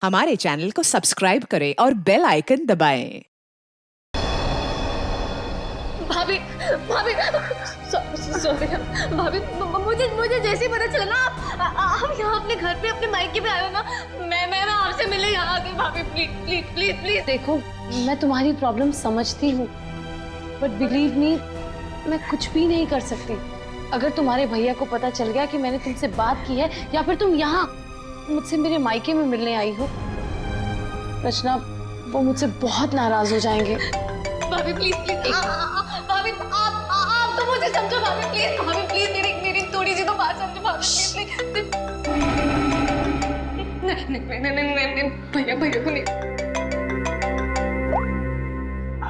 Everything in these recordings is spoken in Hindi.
हमारे चैनल को सब्सक्राइब करें और बेल आइकन दबाएं। भाभी भाभी सॉरी भाभी, मुझे जैसे ही पता चला ना आप यहाँ अपने घर पे अपने मायके पे आए हो ना, मैं आपसे मिलने यहाँ आ गई। भाभी प्लीज प्लीज प्लीज प्लीज। देखो, मैं तुम्हारी प्रॉब्लम समझती हूँ, बट बिलीव मी, मैं कुछ भी नहीं कर सकती। अगर तुम्हारे भैया को पता चल गया कि मैंने तुमसे बात की है या फिर तुम यहाँ मुझसे मेरे मायके में मिलने आई हो, रचना, वो मुझसे बहुत नाराज हो जाएंगे। भाभी प्लीज प्लीज, भाभी आप तो मुझे समझो। भाभी प्लीज मेरी थोड़ी सी तो बात समझो। भाभी प्लीज नहीं, भैया को नहीं।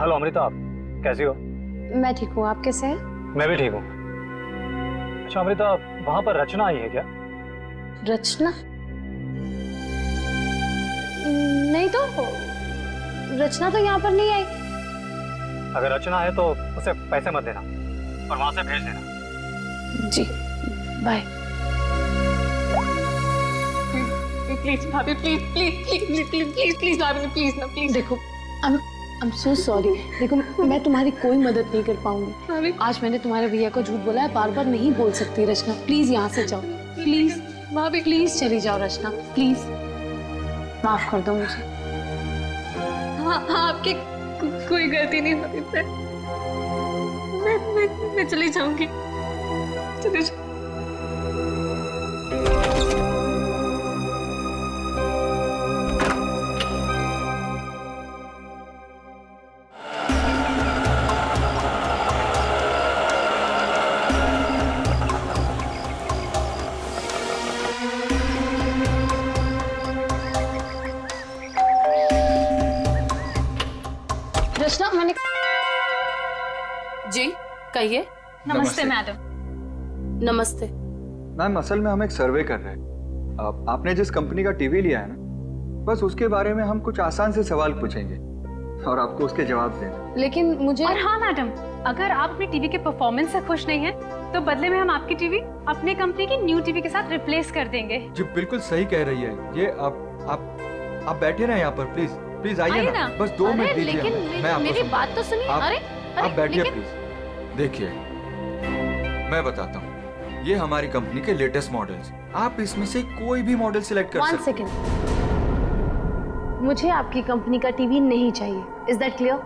हेलो अमृता, आप कैसी हो? मैं ठीक हूँ, आप कैसे हैं? मैं भी ठीक हूँ। अच्छा अमृता, वहां पर रचना आई है क्या? रचना? नहीं तो, रचना तो यहाँ पर नहीं आई। अगर रचना है तो उसे पैसे मत देना और वहां से भेज देना। जी, बाय। प्लीज भाभी प्लीज भाभी प्लीज। देखो, आई एम सो सॉरी। देखो, मैं तुम्हारी कोई मदद नहीं कर पाऊंगी। आज मैंने तुम्हारे भैया को झूठ बोला है, बार बार नहीं बोल सकती। रचना प्लीज यहाँ से जाओ, प्लीज भाभी, प्लीज चली जाओ रचना, प्लीज माफ कर दो मुझे। हाँ, आपकी कोई गलती नहीं भाभी। मैं चली जाऊंगी। रचना, मैंने जी कहिए। नमस्ते मैडम। नमस्ते। मैम, असल में हम एक सर्वे कर रहे हैं। आपने जिस कंपनी का टीवी लिया है ना, बस उसके बारे में हम कुछ आसान से सवाल पूछेंगे और आपको उसके जवाब देना। लेकिन मुझे और हाँ मैडम, अगर आप अपनी टीवी के परफॉर्मेंस से खुश नहीं हैं, तो बदले में हम आपकी टीवी अपने कंपनी की न्यू टीवी के साथ रिप्लेस कर देंगे। जी बिल्कुल सही कह रही है ये। आप बैठे ना यहाँ पर, प्लीज प्लीज आइए ना, बस 2 मिनट दीजिए लेकिन हमें। मैं आपको मेरी बात तो सुनिए। आप बैठिए प्लीज। देखिए, मैं बताता हूँ, ये हमारी कंपनी के लेटेस्ट मॉडल्स। आप इसमें से कोई भी मॉडल सिलेक्ट कर सकते हैं। 1 सेकेंड, मुझे आपकी कंपनी का टीवी नहीं चाहिए। Is that clear?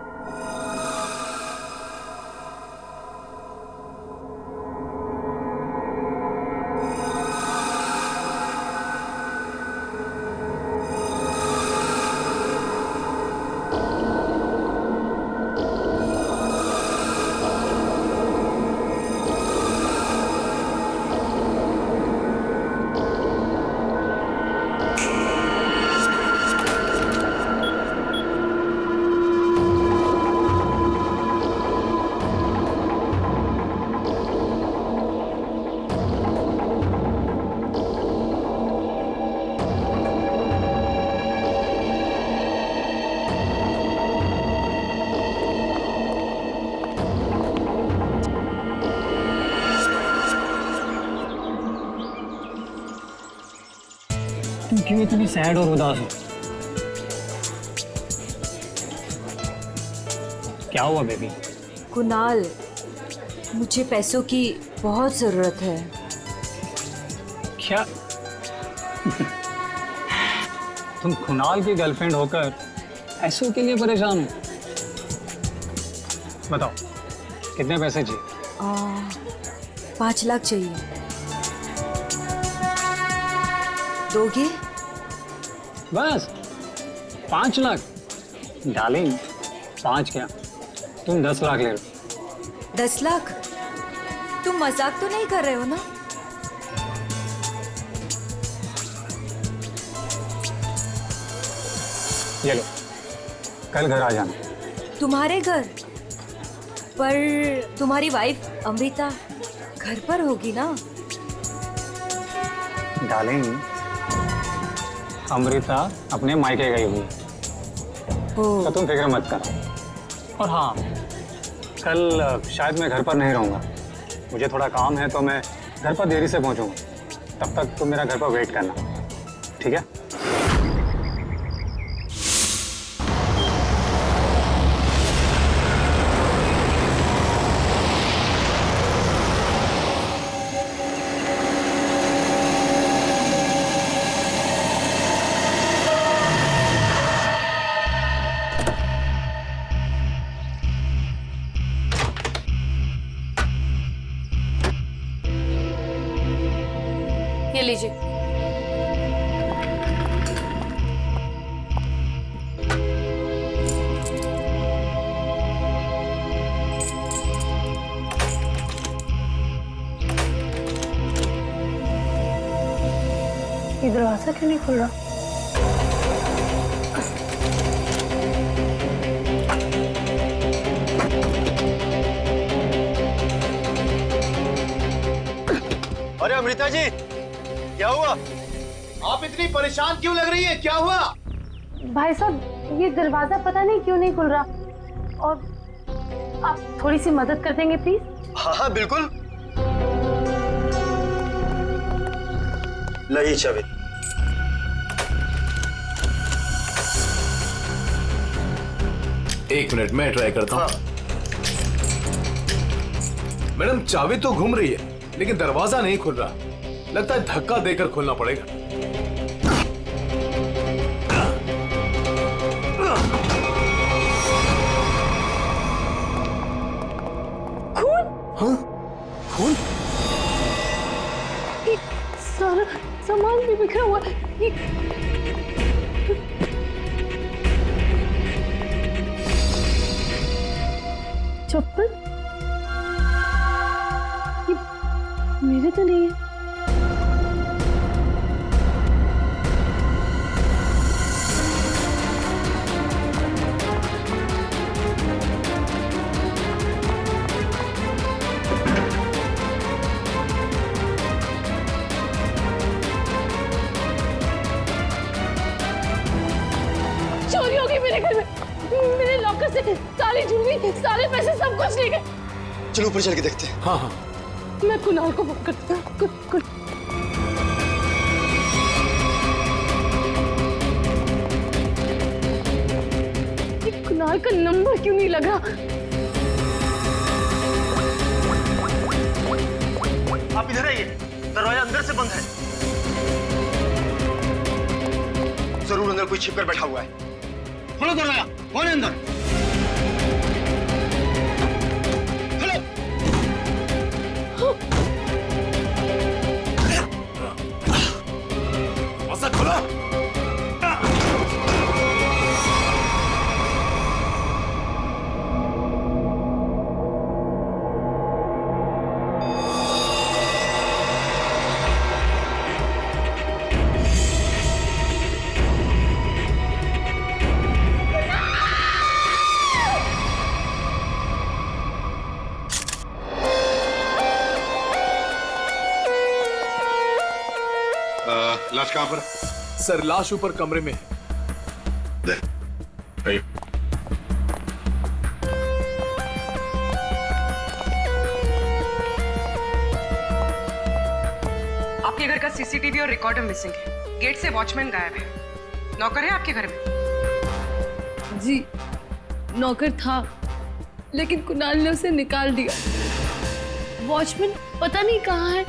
तुम क्यों इतनी सैड और उदास हो? क्या हुआ बेबी? कुणाल, मुझे पैसों की बहुत जरूरत है। क्या? तुम कुणाल की गर्लफ्रेंड होकर पैसों के लिए परेशान हो? बताओ, कितने पैसे चाहिए? 5 लाख चाहिए। दोगे? बस 5 लाख? डार्लिंग, 5 क्या, तुम 10 लाख ले लो। 10 लाख? तुम मजाक तो नहीं कर रहे हो ना? ये लो, कल घर आ जाना। तुम्हारे घर? पर तुम्हारी वाइफ अमृता घर पर होगी ना? डार्लिंग, अमृता अपने मायके गई हुई है, तो तुम फिक्र मत करो। और हाँ, कल शायद मैं घर पर नहीं रहूँगा, मुझे थोड़ा काम है, तो मैं घर पर देरी से पहुँचूँगा। तब तक तुम मेरा घर पर वेट करना, ठीक है? दरवाजा क्यों नहीं खुल रहा? अरे अमृता जी, क्या हुआ? आप इतनी परेशान क्यों लग रही है? क्या हुआ? भाई साहब, ये दरवाजा पता नहीं क्यों नहीं खुल रहा, और आप थोड़ी सी मदद कर देंगे प्लीज? हाँ हाँ बिल्कुल। लाइए चाबी। एक मिनट, मैं ट्राई करता हूँ। मैडम, चाबी तो घूम रही है लेकिन दरवाजा नहीं खुल रहा। लगता है धक्का देकर खोलना पड़ेगा। खून? हाँ? खून? ये सारा सामान भी बिखरा हुआ है। ये चप्पल? ये मेरे तो नहीं है। चोरी हो गई मेरे घर में। मेरे लॉकर से सारी ज्वेलरी, सारे पैसे, सब कुछ ले गए। चलो ऊपर चल के देखते हैं। हाँ हाँ। मैं कुणाल को फोन करता हूँ। ये कुणाल का नंबर क्यों नहीं लगा? आप इधर आइए, दरवाजा अंदर से बंद है। जरूर अंदर कोई छिपकर बैठा हुआ है। खोलो दरवाजा, कौन है अंदर? ऐसा खोला। लाश कहाँ पर? सर, लाश ऊपर कमरे में है। आइए। आपके घर का सीसीटीवी और रिकॉर्डर मिसिंग है। गेट से वॉचमैन गायब है। नौकर है आपके घर में? जी, नौकर था लेकिन कुणाल ने उसे निकाल दिया। वॉचमैन पता नहीं कहाँ है,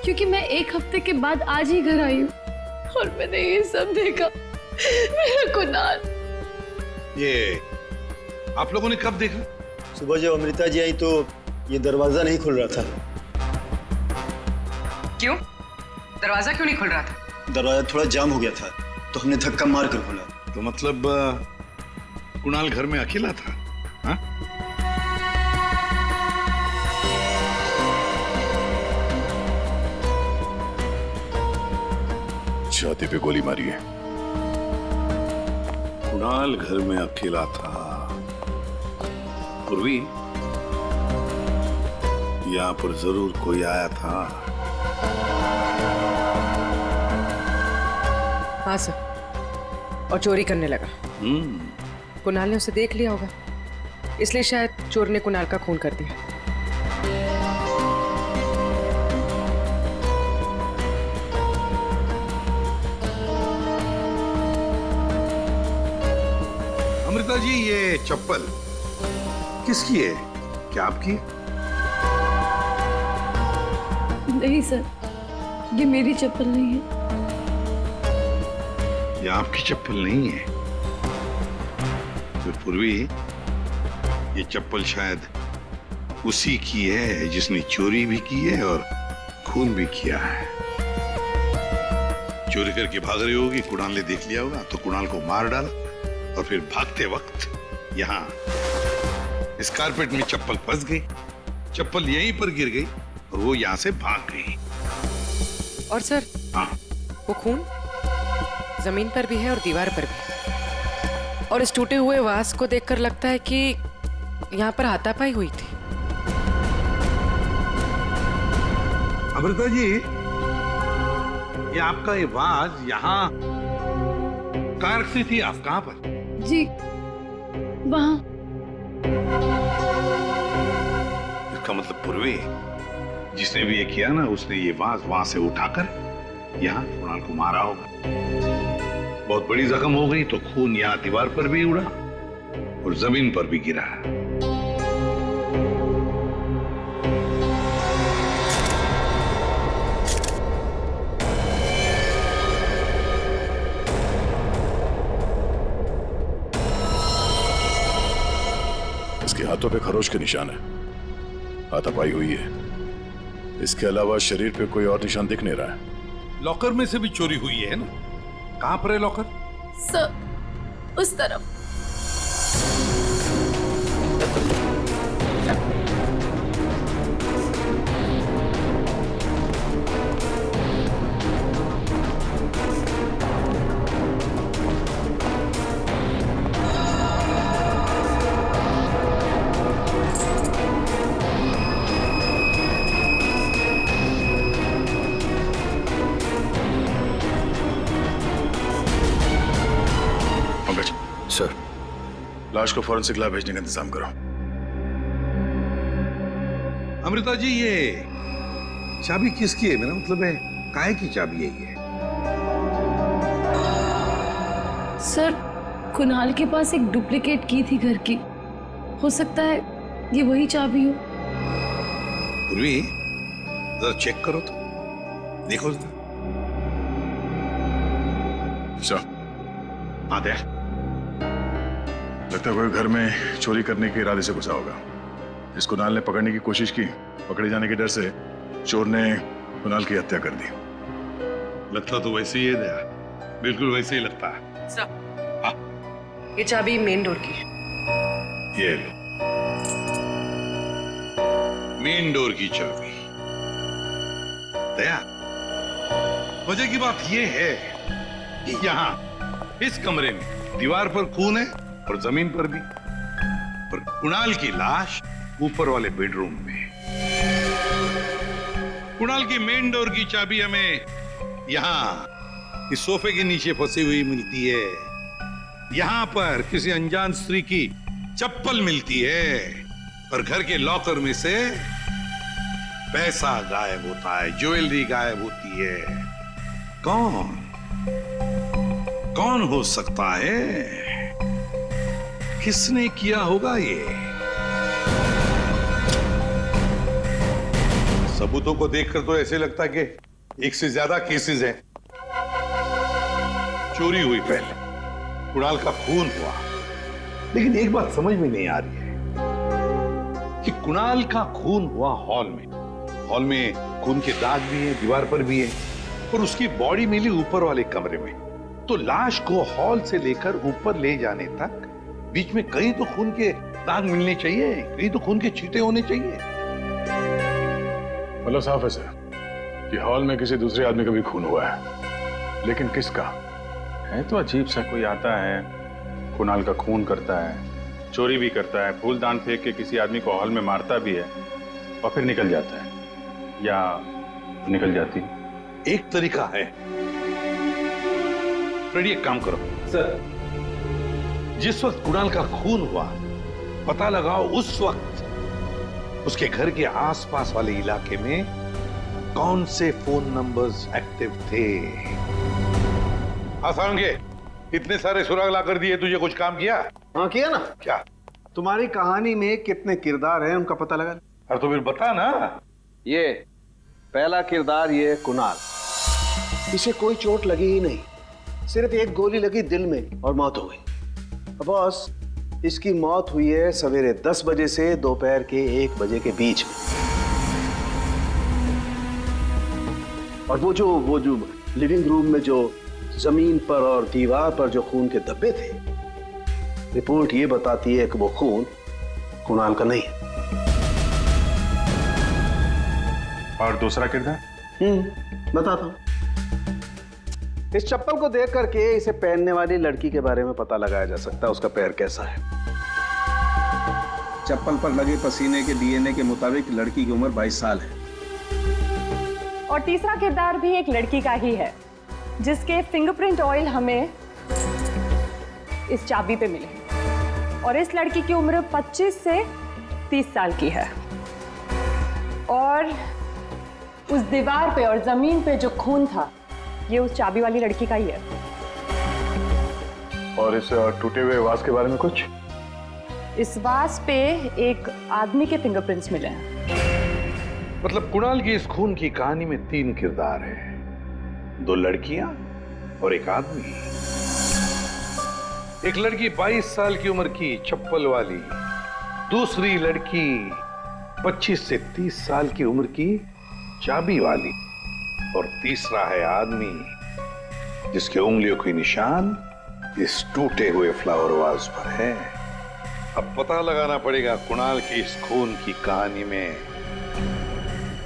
क्योंकि मैं एक हफ्ते के बाद आज ही घर आई हूँ और मैंने ये सब देखा। मेरा कुणाल। ये आप लोगों ने कब देखा? सुबह जब अमृता जी आई तो ये दरवाजा नहीं खुल रहा था। क्यों? दरवाजा क्यों नहीं खुल रहा था? दरवाजा थोड़ा जाम हो गया था तो हमने धक्का मार कर खोला। तो मतलब कुणाल घर में अकेला था? हाँ? छाती पे गोली मारी है। कुणाल घर में अकेला था। पूर्वी, यहाँ पर जरूर कोई आया था। हाँ सर, और चोरी करने लगा। कुणाल ने उसे देख लिया होगा, इसलिए शायद चोर ने कुणाल का खून कर दिया। अमृता जी, ये चप्पल किसकी है? क्या आपकी है? नहीं सर, ये मेरी चप्पल नहीं है। ये आपकी चप्पल नहीं है? तो पूर्वी, ये चप्पल शायद उसी की है जिसने चोरी भी की है और खून भी किया है। चोरी करके भाग रही होगी, कुणाल ने देख लिया होगा तो कुणाल को मार डाला और फिर भागते वक्त यहाँ इस कारपेट में चप्पल फंस गई। चप्पल यहीं पर गिर गई और वो यहाँ से भाग गई। और सर, हाँ, वो खून जमीन पर भी है और दीवार पर भी। और इस टूटे हुए वास को देखकर लगता है कि यहाँ पर हाथापाई हुई थी। अमृता जी, ये आपका ये वाज यहाँ कार से थी, आप कहाँ पर? जी वहाँ। इसका मतलब पूर्वी जिसने भी ये किया ना, उसने ये वाज वहां से उठाकर यहाँ कुणाल को मारा होगा। बहुत बड़ी जख्म हो गई तो खून यहाँ दीवार पर भी उड़ा और जमीन पर भी गिरा। इसके हाथों पे खरोच के निशान है, हाथापाई हुई है। इसके अलावा शरीर पे कोई और निशान दिख नहीं रहा है। लॉकर में से भी चोरी हुई है ना? कहां पर है लॉकर? सर उस तरफ। सर, लाश को फॉरेंसिक लैब भेजने का इंतजाम करो। अमृता जी, ये चाबी किसकी है? मेरा मतलब है काहे की चाबी है ये? सर, कुणाल के पास एक डुप्लीकेट की थी घर की, हो सकता है ये वही चाबी हो। पूर्वी, जरा चेक करो तो, देखो जरा। हाँ दे। लगता है कोई घर में चोरी करने के इरादे से घुसा होगा। इस कुणाल ने पकड़ने की कोशिश की, पकड़े जाने के डर से चोर ने कुणाल की हत्या कर दी। लगता तो वैसे ही है दया, बिल्कुल वैसे ही लगता है। सर, ये चाबी मेन डोर की है। ये लो, मेन डोर की चाबी। दया, मजे की बात ये है कि यहाँ इस कमरे में दीवार पर खून है और जमीन पर भी, और कुणाल की लाश ऊपर वाले बेडरूम में। कुणाल की मेन डोर की चाबी हमें यहाँ इस सोफे के नीचे फंसी हुई मिलती है। यहाँ पर किसी अनजान स्त्री की चप्पल मिलती है और घर के लॉकर में से पैसा गायब होता है, ज्वेलरी गायब होती है। कौन हो सकता है? किसने किया होगा ये? सबूतों को देखकर तो ऐसे लगता है कि एक से ज्यादा केसेस हैं। चोरी हुई पहले, कुणाल का खून हुआ, लेकिन एक बात समझ में नहीं आ रही है कि कुणाल का खून हुआ हॉल में। हॉल में खून के दाग भी हैं, दीवार पर भी है, और उसकी बॉडी मिली ऊपर वाले कमरे में। तो लाश को हॉल से लेकर ऊपर ले जाने तक बीच में कहीं तो खून के दाग मिलने चाहिए, कहीं तो खून के छींटे होने चाहिए। मतलब साफ है सर कि हॉल में किसी दूसरे आदमी का भी खून हुआ है, लेकिन किसका है? तो अजीब सा कोई आता है, कुणाल का खून करता है, चोरी भी करता है, फूलदान फेंक के किसी आदमी को हॉल में मारता भी है और फिर निकल जाता है या निकल जाती है। एक तरीका है, फ्रेडी एक काम करो सर। जिस वक्त कुणाल का खून हुआ, पता लगाओ उस वक्त उसके घर के आसपास वाले इलाके में कौन से फोन नंबर्स एक्टिव थे। आसान के इतने सारे सुराग ला कर दिए, तुझे कुछ काम किया? हाँ किया ना। क्या? तुम्हारी कहानी में कितने किरदार हैं उनका पता लगा। अरे तो फिर बता ना। ये पहला किरदार, ये कुणाल। इसे कोई चोट लगी ही नहीं, सिर्फ एक गोली लगी दिल में और मौत हो गई। बॉस, इसकी मौत हुई है सवेरे 10 बजे से दोपहर के 1 बजे के बीच में। और वो जो लिविंग रूम में जो जमीन पर और दीवार पर जो खून के धब्बे थे, रिपोर्ट ये बताती है कि वो खून कुणाल का नहीं है। और दूसरा किरदार? बताता हूं। इस चप्पल को देख करके इसे पहनने वाली लड़की के बारे में पता लगाया जा सकता है उसका पैर कैसा है। चप्पल पर लगे पसीने के डीएनए के मुताबिक लड़की की उम्र 22 साल है। और तीसरा किरदार भी एक लड़की का ही है जिसके फिंगरप्रिंट ऑयल हमें इस चाबी पे मिले हैं। और इस लड़की की उम्र 25 से 30 साल की है। और उस दीवार पे और जमीन पे जो खून था ये उस चाबी वाली लड़की का ही है। और इस टूटे हुए वास के बारे में कुछ? इस वास पे एक आदमी के फिंगरप्रिंट्स मिले हैं। मतलब कुणाल की इस खून की कहानी में 3 किरदार हैं, 2 लड़कियां और एक आदमी। एक लड़की 22 साल की उम्र की चप्पल वाली, दूसरी लड़की 25 से 30 साल की उम्र की चाबी वाली, और तीसरा है आदमी जिसके उंगलियों के निशान इस टूटे हुए फ्लावर वाज पर है। अब पता लगाना पड़ेगा कुणाल की इस खून की कहानी में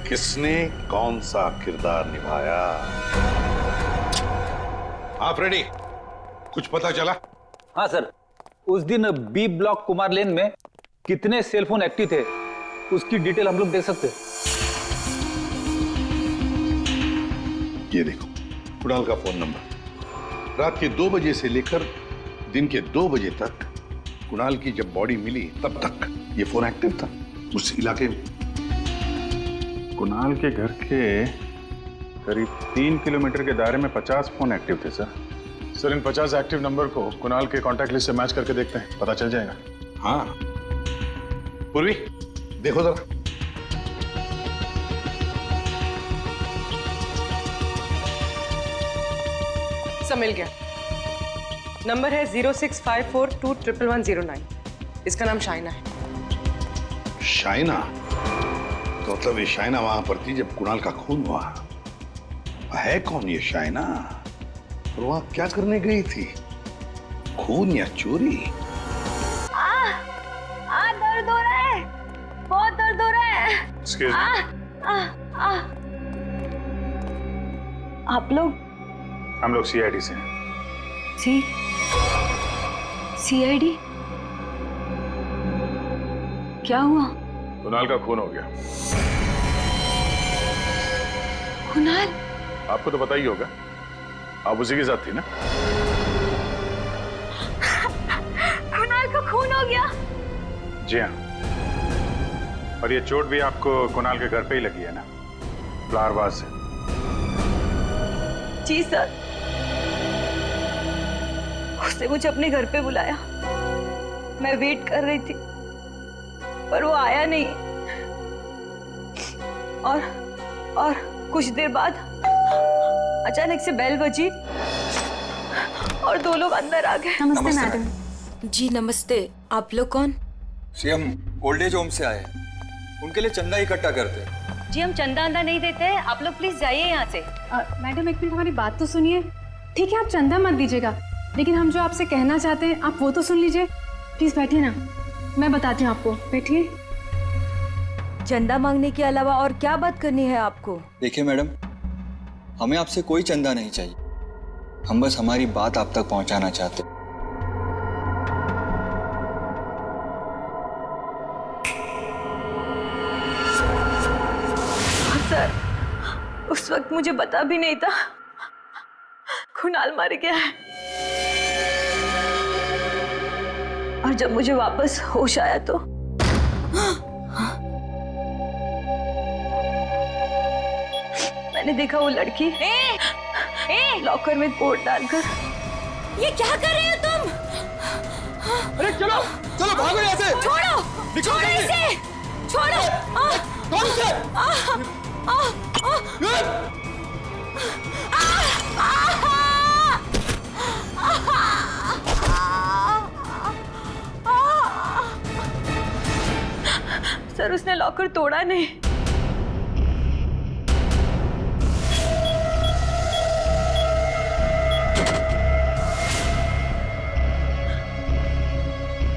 किसने कौन सा किरदार निभाया। आप रेडी? कुछ पता चला? हाँ सर, उस दिन बी ब्लॉक कुमार लेन में कितने सेलफोन एक्टिव थे उसकी डिटेल हम लोग दे सकते हैं। ये देखो कुणाल का फोन नंबर। रात के 2 बजे से लेकर दिन के 2 बजे तक कुणाल की जब बॉडी मिली तब तक ये फोन एक्टिव था उस इलाके में। कुणाल के घर के करीब 3 किलोमीटर के दायरे में 50 फोन एक्टिव थे सर। सर इन 50 एक्टिव नंबर को कुणाल के कॉन्टैक्ट लिस्ट से मैच करके देखते हैं, पता चल जाएगा। हाँ पूर्वी देखो जरा। सब मिल गया। नंबर है 0654211109। इसका नाम शाइना है। शाइना? तो मतलब ये शाइना वहां पर थी जब कुणाल का खून हुआ। है कौन ये शाइना और वहां क्या करने गई थी? खून या चोरी? दर्द हो रहा है, बहुत दर्द हो रहा है। Excuse me? आप लोग? हम लोग CID से हैं। CID? क्या हुआ? कुणाल का खून हो गया। कुणाल? आपको तो पता ही होगा, आप उसी के साथ थी ना? कुणाल का खून हो गया? जी हाँ। और ये चोट भी आपको कुणाल के घर पे ही लगी है ना, फ्लावर वाज से? जी सर, उसने मुझे अपने घर पे बुलाया। मैं वेट कर रही थी पर वो आया नहीं। और कुछ देर बाद अचानक से बेल बजी और 2 लोग अंदर आ गए। नमस्ते मैडम। जी नमस्ते। आप लोग कौन? जी हम ओल्ड एज होम से आए हैं, उनके लिए चंदा इकट्ठा करते हैं। जी हम चंदा अंदा नहीं देते हैं, आप लोग प्लीज जाइए यहाँ से। मैडम एक मिनट हमारी बात तो सुनिए। ठीक है आप चंदा मत दीजिएगा, लेकिन हम जो आपसे कहना चाहते हैं आप वो तो सुन लीजिए। प्लीज बैठिए ना, मैं बताती हूँ आपको। बैठिए। चंदा मांगने के अलावा और क्या बात करनी है आपको? देखिए मैडम, हमें आपसे कोई चंदा नहीं चाहिए, हम बस हमारी बात आप तक पहुंचाना चाहते हैं। सर उस वक्त मुझे पता भी नहीं था कुणाल मर गया है। और जब मुझे वापस होश आया तो मैंने देखा वो लड़की लॉकर में कोट डालकर। ये क्या कर रहे हो तुम? अरे चलो चलो भागो यहाँ से। छोड़ो छोड़ो इसे, छोड़ो। कौन से? सर उसने लॉकर तोड़ा नहीं।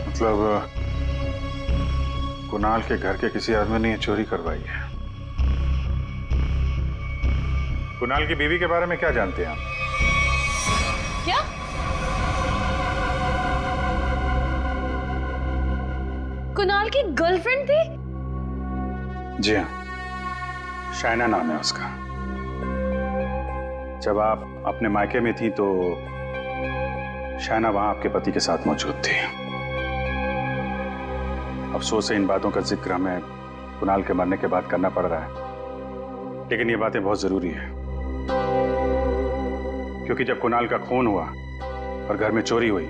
मतलब कुणाल के घर के किसी आदमी ने ये चोरी करवाई है। कुणाल की बीवी के बारे में क्या जानते हैं आप? क्या? कुणाल की गर्लफ्रेंड थी? जी हाँ, शाइना नाम है उसका। जब आप अपने मायके में थी तो शाइना वहां आपके पति के साथ मौजूद थी। अफसोस है इन बातों का जिक्र हमें कुणाल के मरने के बाद करना पड़ रहा है, लेकिन ये बातें बहुत जरूरी है, क्योंकि जब कुणाल का खून हुआ और घर में चोरी हुई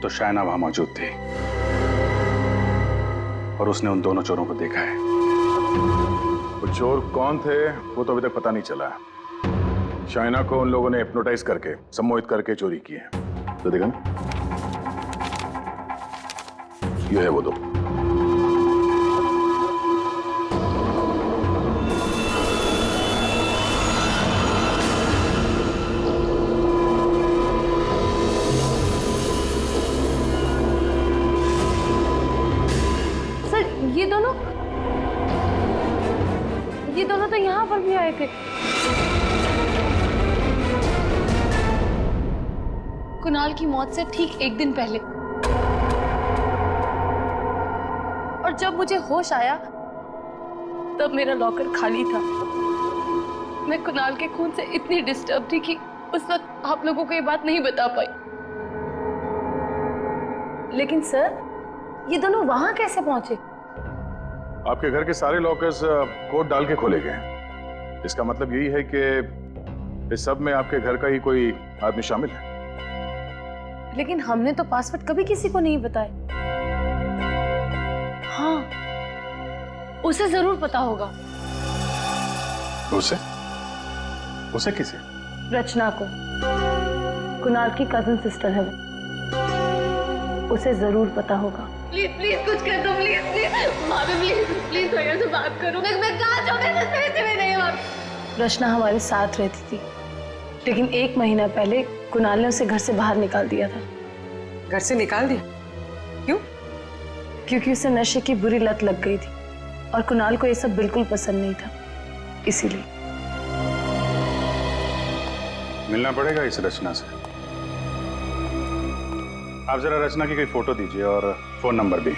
तो शाइना वहां मौजूद थी और उसने उन दोनों चोरों को देखा है। वो चोर कौन थे वो तो अभी तक पता नहीं चला है। शाइना को उन लोगों ने हिप्नोटाइज करके, सम्मोहित करके चोरी की है। तो देखा ना, ये है वो दो। सर ये दोनों तो यहाँ पर भी आए थे। कुणाल की मौत से ठीक एक दिन पहले। और जब मुझे होश आया तब मेरा लॉकर खाली था। मैं कुणाल के खून से इतनी डिस्टर्ब थी कि उस वक्त आप लोगों को ये बात नहीं बता पाई। लेकिन सर, ये दोनों वहां कैसे पहुंचे? आपके घर के सारे लॉकर्स कोड डाल के खोले गए। इसका मतलब यही है कि इस सब में आपके घर का ही कोई आदमी शामिल है। लेकिन हमने तो पासवर्ड कभी किसी को नहीं बताया। हाँ, उसे जरूर पता होगा। उसे किसे? रचना को। कुणाल की कजिन सिस्टर है वो। उसे जरूर पता होगा। प्लीज प्लीज कुछ कर दो, प्लीज प्लीज भाभी, प्लीज प्लीज भैया से बात करो। मैं कहाँ जाऊँ, मेरे पैसे भी नहीं है। रचना हमारे साथ रहती थी, लेकिन 1 महीना पहले कुणाल ने उसे घर से बाहर निकाल दिया था। घर से निकाल दिया? क्यों? क्योंकि उसे नशे की बुरी लत लग गई थी और कुणाल को ये सब बिल्कुल पसंद नहीं था, इसीलिए। मिलना पड़ेगा इस रचना से। आप जरा रचना की कोई फोटो दीजिए और फोन नंबर भी।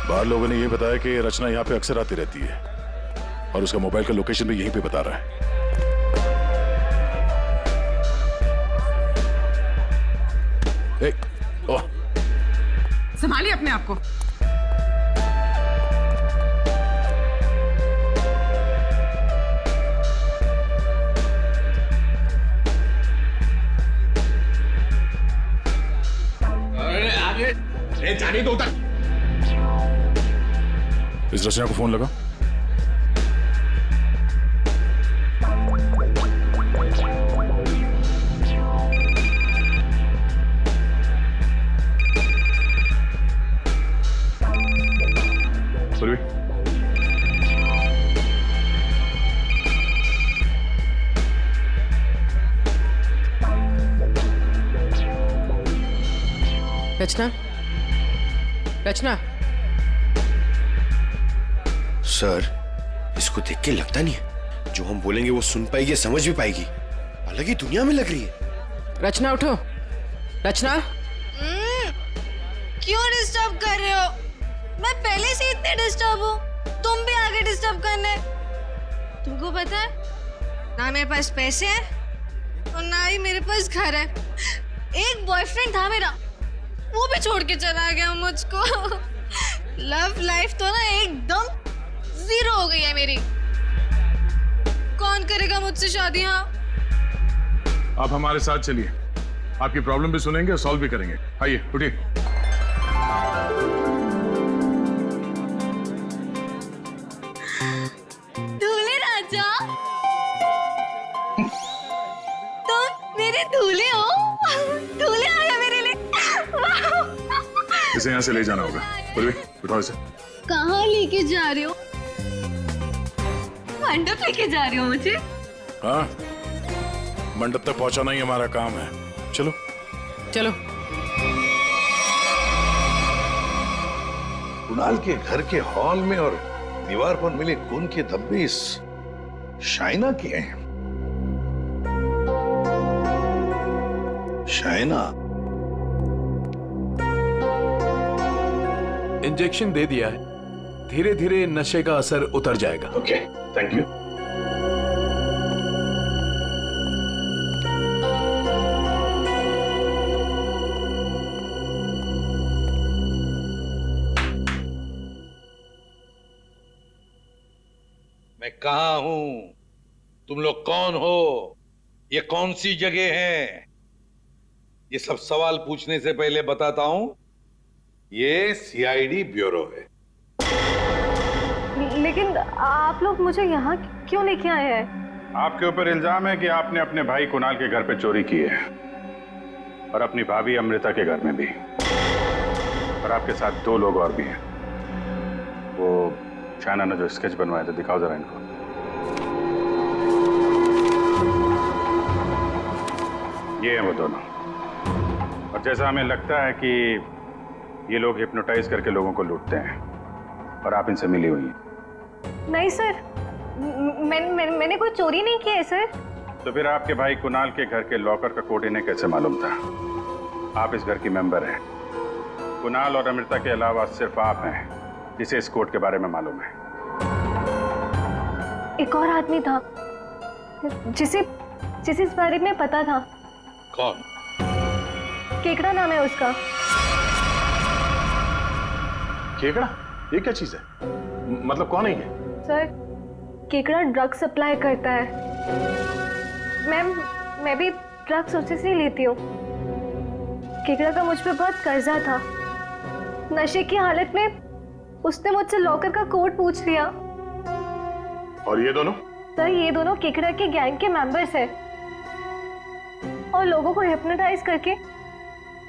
बाहर लोगों ने ये बताया कि रचना यहाँ पे अक्सर आती रहती है और उसका मोबाइल का लोकेशन भी यहीं पे बता रहा है। संभालिए अपने आप को। जाने दो उधर। इस रचना को फोन लगा। रचना, रचना। सर, इसको देख के लगता नहीं है जो हम बोलेंगे वो सुन पाएगी, समझ भी पाएगी। अलग ही दुनिया में लग रही है। रचना उठो। रचना, क्यों डिस्टर्ब कर रहे हो? मैं पहले से इतने डिस्टर्ब हूँ, तुम भी आगे डिस्टर्ब करने। तुमको पता है ना, मेरे पास पैसे हैं और ना ही मेरे पास घर है। एक बॉयफ्रेंड था मेरा, वो भी छोड़ के चला गया मुझको। लव लाइफ तो ना एकदम 0 हो गई है मेरी। कौन करेगा मुझसे शादी? हाँ, आप हमारे साथ चलिए, आपकी प्रॉब्लम भी सुनेंगे और सॉल्व भी करेंगे। आइए, उठिए। दूल्हे राजा, तुम मेरे दूल्हे हो। दूल्हे आया मेरे लिए। इसे यहाँ से ले जाना होगा। पूर्वी, उठाओ इसे। कहाँ लेके जा रहे हो? मंडप लेके जा रही हो मुझे? हाँ, मंडप तक पहुंचाना ही हमारा काम है। चलो चलो। कुणाल के घर के हॉल में और दीवार पर मिले खून के धब्बे इस शाइना के हैं। शायना, इंजेक्शन दे दिया है, धीरे धीरे नशे का असर उतर जाएगा। Okay, thank you. मैं कहाँ हूं? तुम लोग कौन हो? ये कौन सी जगह है? ये सब सवाल पूछने से पहले बताता हूं, ये सीआईडी ब्यूरो है। लेकिन आप लोग मुझे यहाँ क्यों लेके आए हैं? आपके ऊपर इल्जाम है कि आपने अपने भाई कुणाल के घर पे चोरी की है और अपनी भाभी अमृता के घर में भी, और आपके साथ 2 लोग और भी हैं। वो शायना ने जो स्केच बनवाया था, दिखाओ जरा इनको। ये हैं वो दोनों, और जैसा हमें लगता है कि ये लोग हिप्नोटाइज करके लोगों को लूटते हैं और आप इनसे मिली हुई हैं। नहीं सर, मैंने कोई चोरी नहीं की है सर। तो फिर आपके भाई कुणाल के घर के लॉकर का कोड इन्हें कैसे मालूम था? आप इस घर की मेंबर हैं। कुणाल और अमृता के अलावा सिर्फ आप हैं जिसे इस कोड के बारे में मालूम है। एक और आदमी था जिसे इस बारे में पता था। कौन? केकड़ा नाम है उसका। केकड़ा? ये क्या चीज है? मतलब कौन है ये? सर, केकड़ा ड्रग सप्लाई करता है। मैं भी ड्रग्स उसी से लेती हूँ। केकड़ा का मुझ पे बहुत कर्जा था। नशे की हालत में उसने मुझसे लॉकर का कोड पूछ लिया। और ये दोनों? सर, ये दोनों केकड़ा के गैंग के मेंबर्स हैं और लोगों को हिप्नोटाइज करके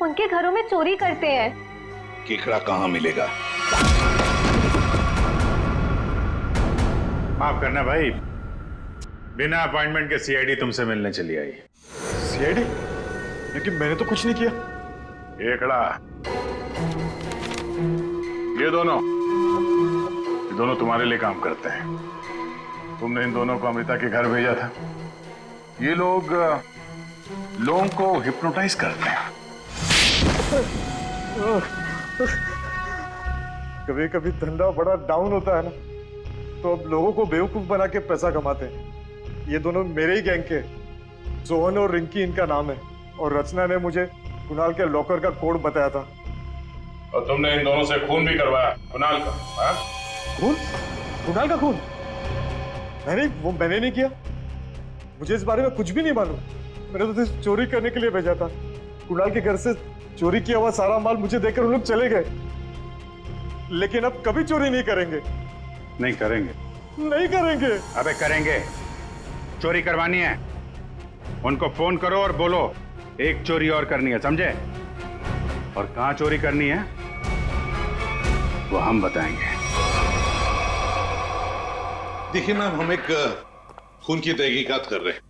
उनके घरों में चोरी करते हैं। केकड़ा कहाँ मिलेगा? माफ करना भाई, बिना अपॉइंटमेंट के सीआईडी तुमसे मिलने चली आई। सीआईडी? लेकिन मैंने तो कुछ नहीं किया। केकड़ा, ये दोनों तुम्हारे लिए काम करते हैं। तुमने इन दोनों को अमृता के घर भेजा था। ये लोग लोगों को हिप्नोटाइज करते हैं। कभी कभी धंधा बड़ा डाउन होता है ना, तो अब लोगों को बेवकूफ बना के पैसा कमाते हैं। ये दोनों मेरे ही गैंग के, सोहन और रिंकी इनका नाम है, और रचना ने मुझे कुणाल के लॉकर का कोड बताया था। और तुमने इन दोनों से खून भी करवाया कुणाल का? हाँ? खून? कुणाल का खून? मैंने नहीं किया। मुझे इस बारे में कुछ भी नहीं मालूम। मैंने तो सिर्फ चोरी करने के लिए भेजा था। कुणाल के घर से चोरी किया हुआ सारा माल मुझे देकर उन लोग चले गए। लेकिन अब कभी चोरी नहीं करेंगे। नहीं करेंगे? नहीं करेंगे। अबे करेंगे। चोरी करवानी है, उनको फोन करो और बोलो एक चोरी और करनी है, समझे? और कहां चोरी करनी है वो हम बताएंगे। देखिए मैम, हम एक खून की तहकीकात कर रहे हैं।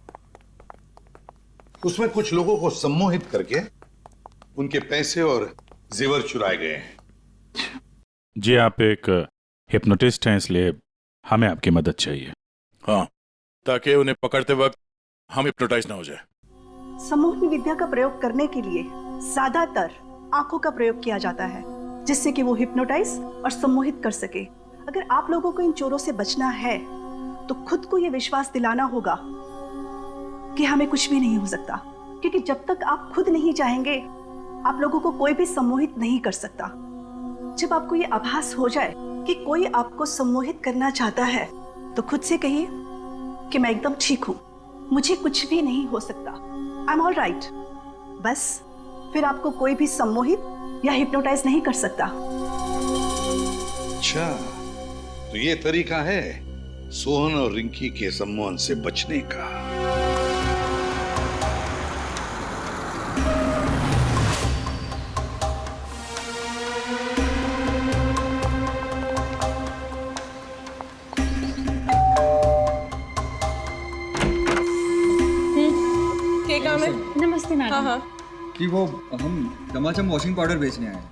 उसमें कुछ लोगों को सम्मोहित करके उनके पैसे और जेवर चुराए गए हैं। जी, आप एक हिप्नोटिस्ट हैं, इसलिए हमें आपकी मदद चाहिए। हाँ, ताकि उन्हें पकड़ते वक्त हम हिप्नोटाइज ना हो जाए। सम्मोहन विद्या का प्रयोग करने के लिए ज्यादातर आंखों का प्रयोग किया जाता है, जिससे कि वो हिप्नोटाइज और सम्मोहित कर सके। अगर आप लोगों को इन चोरों से बचना है तो खुद को ये विश्वास दिलाना होगा कि हमें कुछ भी नहीं हो सकता, क्योंकि जब तक आप खुद नहीं चाहेंगे आप लोगों को कोई भी सम्मोहित नहीं कर सकता। जब आपको ये आभास हो जाए कि कोई आपको सम्मोहित करना चाहता है तो खुद से कहिए कि मैं एकदम ठीक हूं, मुझे कुछ भी नहीं हो सकता, आई एम ऑल राइट। बस फिर आपको कोई भी सम्मोहित या हिप्नोटाइज नहीं कर सकता। अच्छा, तो ये तरीका है सोहन और रिंकी के सम्मोहन से बचने का। क्या काम है? नमस्ते मैडम। हाँ हाँ। कि वो हम टमाचम वॉशिंग पाउडर बेचने आए हैं।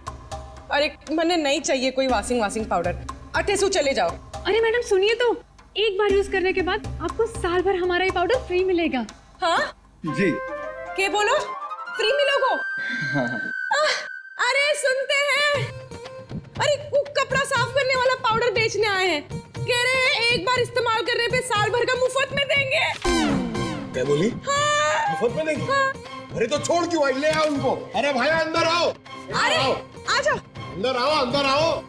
अरे मैंने नहीं चाहिए कोई वॉशिंग पाउडर। अटेसू चले जाओ। अरे मैडम सुनिए तो, एक बार यूज करने के बाद आपको साल भर हमारा ये पाउडर फ्री मिलेगा। हाँ जी। क्या बोलो? फ्री मिलोगा? अरे सुनते हैं, अरे कुक कपड़ा साफ करने वाला पाउडर बेचने आए हैं। कह रहे हैं एक बार इस्तेमाल करने पे साल भर का मुफ्त में देंगे। क्या बोली? हाँ। मुफ्त में देंगे? हाँ। अरे तो छोड़ क्यों आई? ले आओ उनको। अरे भाई अंदर आओ। अरे आ जाओ। अंदर आओ, अंदर आओ।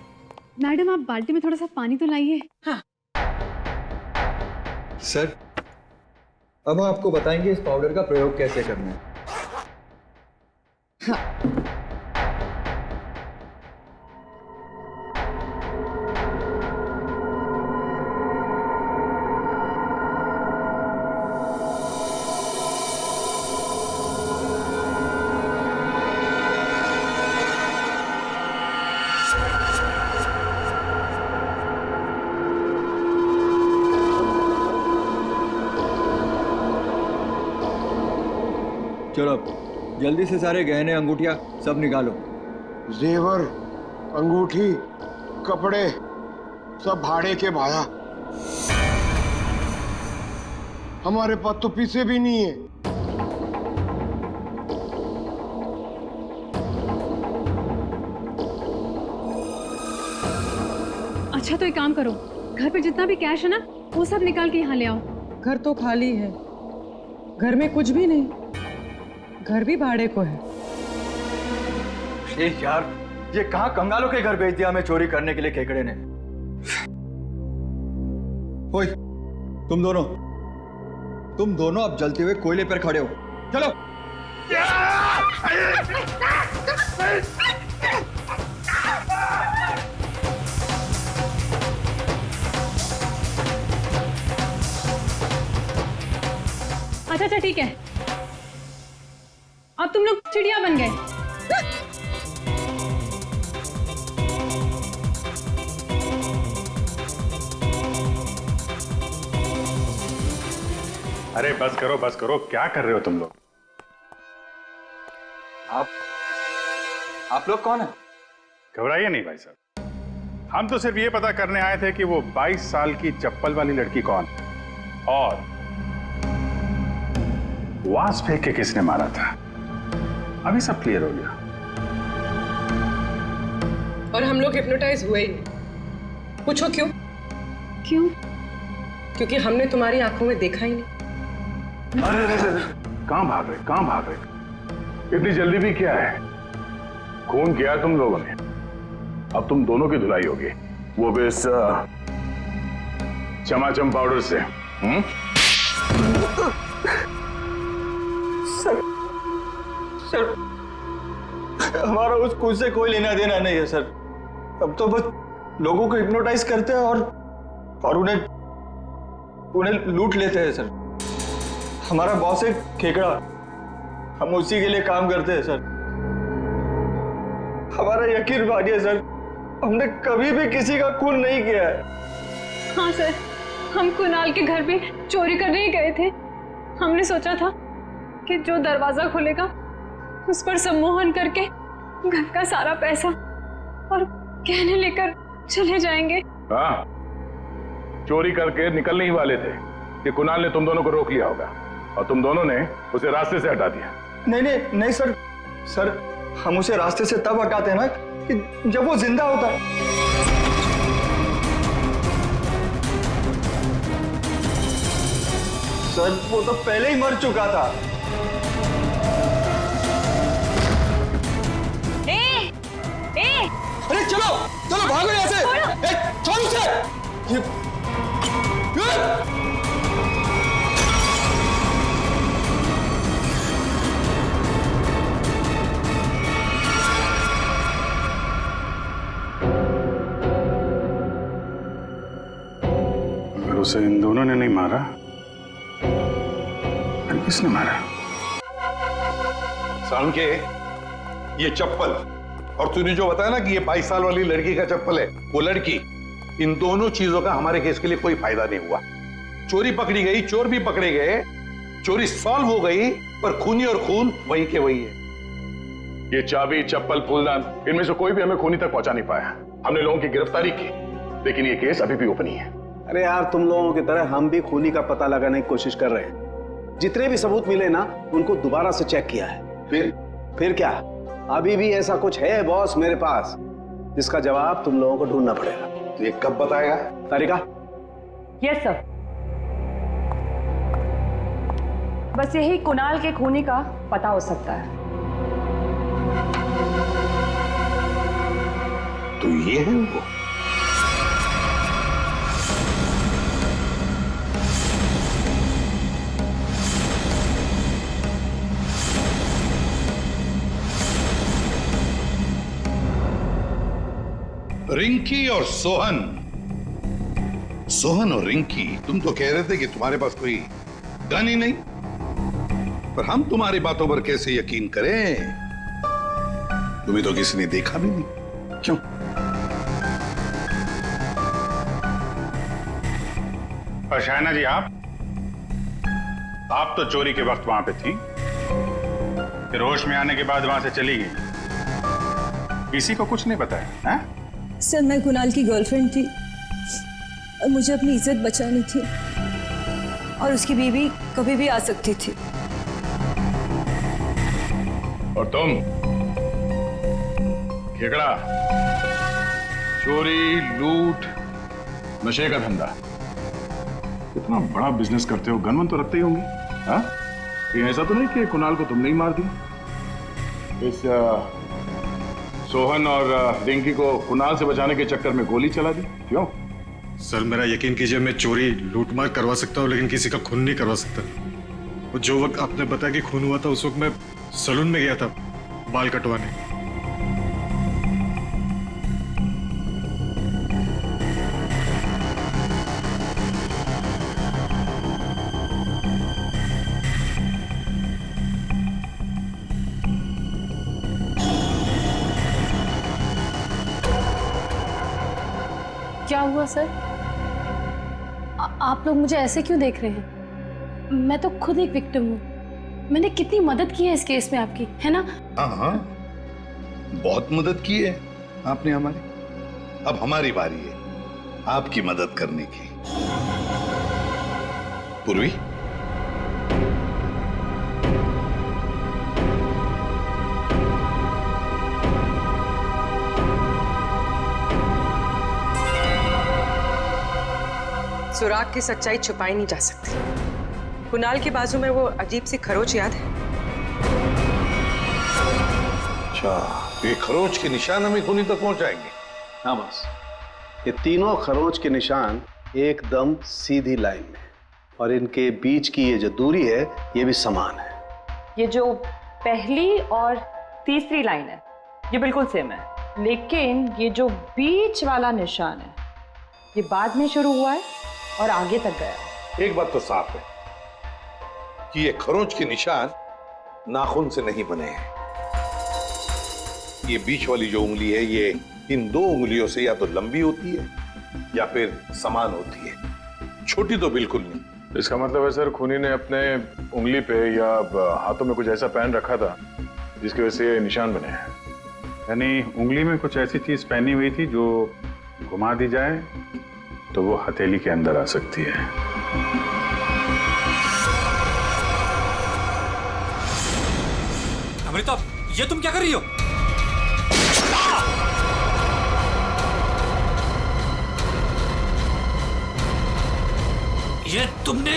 मैडम आप बाल्टी में थोड़ा सा पानी तो लाइए। हाँ। सर, अब आपको बताएंगे इस पाउडर का प्रयोग कैसे करना है। चलो जल्दी से सारे गहने अंगूठियां सब निकालो। जेवर, अंगूठी, कपड़े सब भाड़े के भाया। हमारे पास तो पैसे भी नहीं है। अच्छा तो एक काम करो, घर पे जितना भी कैश है ना वो सब निकाल के यहाँ ले आओ। घर तो खाली है, घर में कुछ भी नहीं, घर भी भाड़े को है। ए यार, ये कहाँ कंगालों के घर भेज दिया हमें चोरी करने के लिए केकड़े ने। ओए, तुम दोनों अब जलते हुए कोयले पर खड़े हो। चलो। अच्छा ठीक है, अब तुम लोग चिड़िया बन गए। अरे बस करो, क्या कर रहे हो तुम लोग? आप लोग कौन है? घबराइए नहीं भाई साहब, हम तो सिर्फ ये पता करने आए थे कि वो 22 साल की चप्पल वाली लड़की कौन और वास फेंक के किसने मारा था। अभी सब क्लियर हो गया। और हम लोग हिप्नोटाइज हुए ही नहीं। पूछो क्यों? क्योंकि हमने तुम्हारी आंखों में देखा ही नहीं। अरे कहां भाग रहे? इतनी जल्दी भी क्या है? खून किया तुम लोगों ने, अब तुम दोनों की धुलाई होगी, वो भी इस चमाचम पाउडर से। सर, हमारा उस खून से कोई लेना देना नहीं है सर। अब तो बस लोगों को हिप्नोटाइज करते हैं और उन्हें लूट लेते हैं सर। हमारा बॉस है खेकड़ा, हम उसी के लिए काम करते हैं सर। हमारा यकीन मानिए सर, हमने कभी भी किसी का खून नहीं किया है। हाँ सर, हम कुणाल के घर पे चोरी करने ही गए थे। हमने सोचा था कि जो दरवाजा खुलेगा उस पर सम्मोहन करके घर का सारा पैसा और गहने लेकर चले जाएंगे। हाँ, चोरी करके निकलने ही वाले थे कि कुणाल ने तुम दोनों को रोक लिया होगा और तुम दोनों ने उसे रास्ते से हटा दिया। नहीं सर, हम उसे रास्ते से तब हटाते हैं ना कि जब वो जिंदा होता है। सर, वो तो पहले ही मर चुका था। अरे चलो भागो यहाँ से। छोड़ उसे। अगर उसे इन दोनों ने नहीं मारा फिर किसने मारा? साउंड के ये चप्पल और तूने जो बताया ना कि ये 22 साल वाली लड़की का चप्पल है, वो लड़की, इन दोनों चीजों का हमारे केस के लिए कोई फायदा नहीं हुआ। चोरी पकड़ी गई, चोर भी पकड़े गए, चोरी सॉल्व हो गई, पर खूनी और खून वही के वही है। ये चाबी, चप्पल, फूलदान, इनमें से कोई भी हमें खूनी तक पहुंचा नहीं पाया। हमने लोगों की गिरफ्तारी की, लेकिन ये केस अभी भी ओपन ही है। अरे यार, तुम लोगों की तरह हम भी खूनी का पता लगाने की कोशिश कर रहे हैं। जितने भी सबूत मिले ना, उनको दोबारा से चेक किया है। फिर क्या, अभी भी ऐसा कुछ है बॉस मेरे पास जिसका जवाब तुम लोगों को ढूंढना पड़ेगा। तो ये कब बताएगा? तारिका? Yes sir. बस यही कुणाल के खूनी का पता हो सकता है। तो ये है वो। रिंकी और सोहन। सोहन और रिंकी, तुम तो कह रहे थे कि तुम्हारे पास कोई गन ही नहीं, पर हम तुम्हारी बातों पर कैसे यकीन करें? तुम्हें तो किसी ने देखा भी नहीं। क्यों? और शायना जी, आप तो चोरी के वक्त वहां पे थी, फिर होश में आने के बाद वहां से चली गई, किसी को कुछ नहीं बताया? हैं? सर, मैं कुणाल की गर्लफ्रेंड थी और मुझे अपनी इज्जत बचानी थी, और उसकी बीवी कभी भी आ सकती थी। और तुम खेकड़ा, चोरी, लूट, नशे का धंधा, इतना बड़ा बिजनेस करते हो, गन तो रखते ही होंगे। हाँ, ये ऐसा तो नहीं कि कुणाल को तुमने ही मार दिया? इस सोहन और रिंकी को कुणाल से बचाने के चक्कर में गोली चला दी, क्यों? सर, मेरा यकीन कीजिए, मैं चोरी लूटमार करवा सकता हूँ, लेकिन किसी का खून नहीं करवा सकता। और जो वक्त आपने बताया कि खून हुआ था, उस वक्त मैं सैलून में गया था बाल कटवाने। क्या हुआ सर? आप लोग मुझे ऐसे क्यों देख रहे हैं? मैं तो खुद एक विक्टिम हूँ। मैंने कितनी मदद की है इस केस में आपकी, है ना? हाँ हाँ, बहुत मदद की है आपने हमारी। अब हमारी बारी है आपकी मदद करने की। पूर्वी, सुराग की सच्चाई छुपाई नहीं जा सकती। कुणाल के बाजू में वो अजीब सी खरोच याद है? अच्छा, ये खरोच के निशान हमें खूनी तक पहुंचाएंगे? हाँ बस, ये तीनों खरोच के निशान एकदम सीधी लाइन में, और इनके बीच की ये जो दूरी है ये भी समान है। ये जो पहली और तीसरी लाइन है ये बिल्कुल सेम है, लेकिन ये जो बीच वाला निशान है ये बाद में शुरू हुआ है और आगे तक गया। एक बात तो साफ है कि ये खरोंच के निशान नाखून से नहीं बने हैं। ये बीच वाली जो उंगली है ये इन दो उंगलियों से या तो लंबी होती है या फिर समान होती है, छोटी तो बिल्कुल नहीं। इसका मतलब है सर, खूनी ने अपने उंगली पे या हाथों में कुछ ऐसा पहन रखा था जिसकी वजह से निशान बने हैं। यानी उंगली में कुछ ऐसी चीज पहनी हुई थी जो घुमा दी जाए तो वो हथेली के अंदर आ सकती है। अमृता, ये तुम क्या कर रही हो? ये तुमने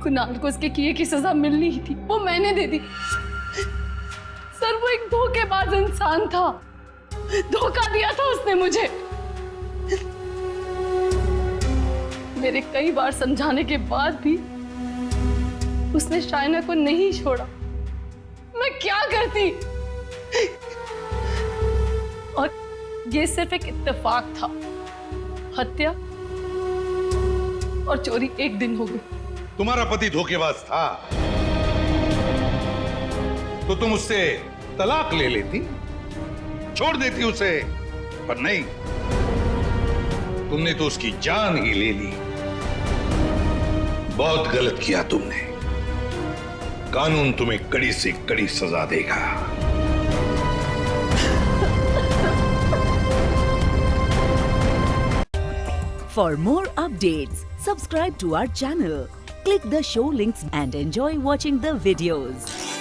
कुणाल को उसके किए की सजा मिलनी ही थी, वो मैंने दे दी। सर, वो एक धोखेबाज इंसान था, धोखा दिया था उसने मुझे। मेरे कई बार समझाने के बाद भी उसने शायना को नहीं छोड़ा। मैं क्या करती? और ये सिर्फ एक इत्तेफाक था। हत्या और चोरी एक दिन हो गई। तुम्हारा पति धोखेबाज था तो तुम उससे तलाक ले लेती, छोड़ देती उसे, पर नहीं, तुमने तो उसकी जान ही ले ली। बहुत गलत किया तुमने। कानून तुम्हें कड़ी से कड़ी सजा देगा। For more updates, subscribe to our channel, click the show links and enjoy watching the videos.